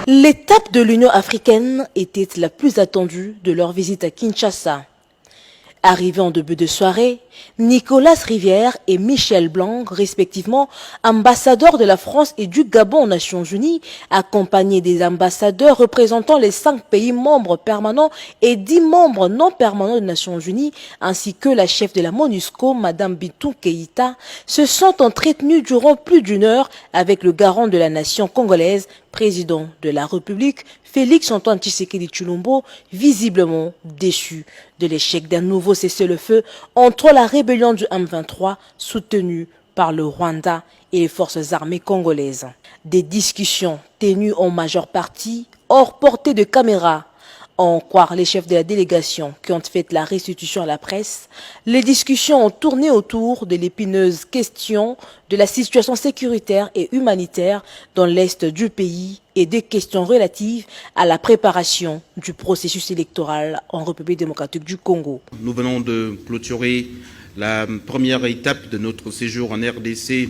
L'étape de l'Union africaine était la plus attendue de leur visite à Kinshasa. Arrivés en début de soirée, Nicolas Rivière et Michel Blanc, respectivement ambassadeurs de la France et du Gabon aux Nations Unies, accompagnés des ambassadeurs représentant les 5 pays membres permanents et 10 membres non permanents des Nations Unies, ainsi que la chef de la MONUSCO, Madame Bintou Keïta, se sont entretenus durant plus d'une heure avec le garant de la nation congolaise, président de la République, Félix Antoine Tshisekedi Tshilombo, visiblement déçu de l'échec d'un nouveau cessez-le-feu entre la rébellion du M23 soutenue par le Rwanda et les forces armées congolaises. Des discussions tenues en majeure partie hors portée de caméra. À en croire les chefs de la délégation qui ont fait la restitution à la presse, les discussions ont tourné autour de l'épineuse question de la situation sécuritaire et humanitaire dans l'est du pays et des questions relatives à la préparation du processus électoral en République démocratique du Congo. Nous venons de clôturer la première étape de notre séjour en RDC,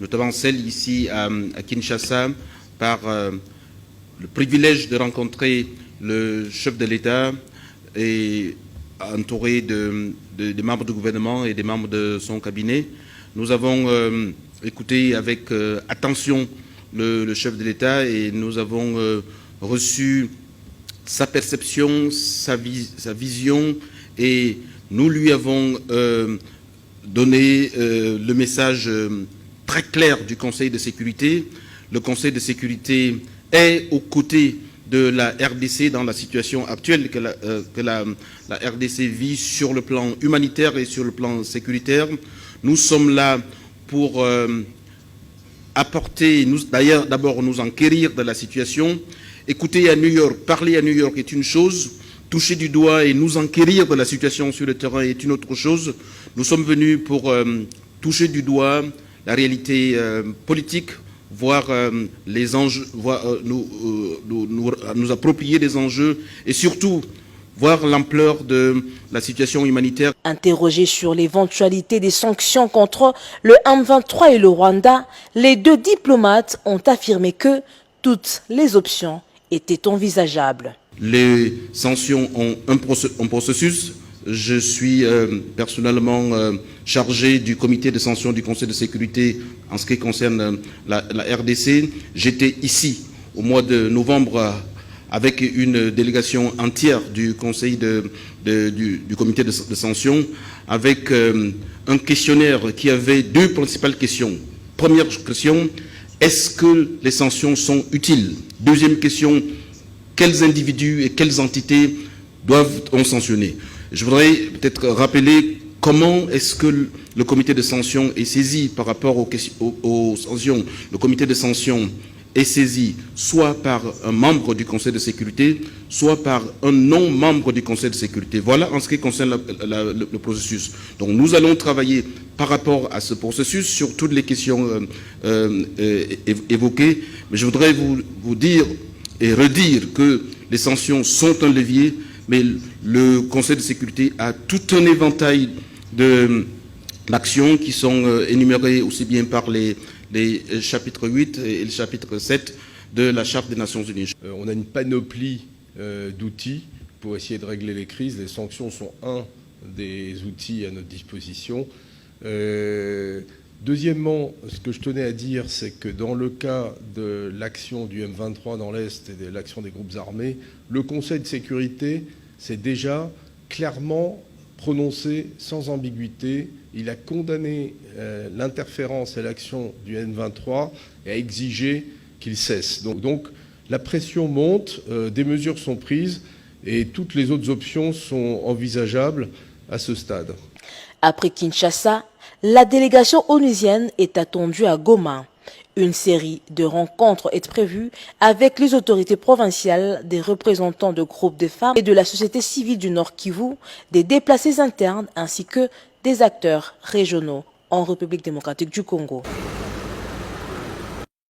notamment celle ici à Kinshasa, par le privilège de rencontrer le chef de l'État est entouré des membres du gouvernement et des membres de son cabinet. Nous avons écouté avec attention le chef de l'État et nous avons reçu sa perception, sa vision, et nous lui avons donné le message très clair du Conseil de sécurité. Le Conseil de sécurité est aux côtés de la RDC dans la situation actuelle que la RDC vit sur le plan humanitaire et sur le plan sécuritaire. Nous sommes là pour apporter, d'ailleurs d'abord nous enquérir de la situation. Écouter à New York, parler à New York est une chose, toucher du doigt et nous enquérir de la situation sur le terrain est une autre chose. Nous sommes venus pour toucher du doigt la réalité politique, voir les enjeux, nous approprier des enjeux et surtout voir l'ampleur de la situation humanitaire. Interrogés sur l'éventualité des sanctions contre le M23 et le Rwanda, les deux diplomates ont affirmé que toutes les options étaient envisageables. Les sanctions ont un processus. Je suis personnellement chargé du comité de sanctions du Conseil de sécurité en ce qui concerne la RDC. J'étais ici au mois de novembre avec une délégation entière du Conseil du comité de sanctions, avec un questionnaire qui avait deux principales questions. Première question, est-ce que les sanctions sont utiles? Deuxième question, quels individus et quelles entités doivent-on sanctionner? Je voudrais peut-être rappeler comment est-ce que le comité de sanctions est saisi par rapport aux sanctions. Le comité de sanctions est saisi soit par un membre du Conseil de sécurité, soit par un non-membre du Conseil de sécurité. Voilà en ce qui concerne le processus. Donc nous allons travailler par rapport à ce processus sur toutes les questions évoquées. Mais je voudrais vous dire et redire que les sanctions sont un levier, mais le Conseil de sécurité a tout un éventail d'actions qui sont énumérées aussi bien par les chapitres 8 et le chapitre 7 de la Charte des Nations Unies. On a une panoplie d'outils pour essayer de régler les crises. Les sanctions sont un des outils à notre disposition. Deuxièmement, ce que je tenais à dire, c'est que dans le cas de l'action du M23 dans l'Est et de l'action des groupes armés, le Conseil de sécurité s'est déjà clairement prononcé sans ambiguïté. Il a condamné l'interférence et l'action du M23 et a exigé qu'il cesse. Donc la pression monte, des mesures sont prises et toutes les autres options sont envisageables à ce stade. Après Kinshasa, la délégation onusienne est attendue à Goma. Une série de rencontres est prévue avec les autorités provinciales, des représentants de groupes de femmes et de la société civile du Nord Kivu, des déplacés internes ainsi que des acteurs régionaux en République démocratique du Congo.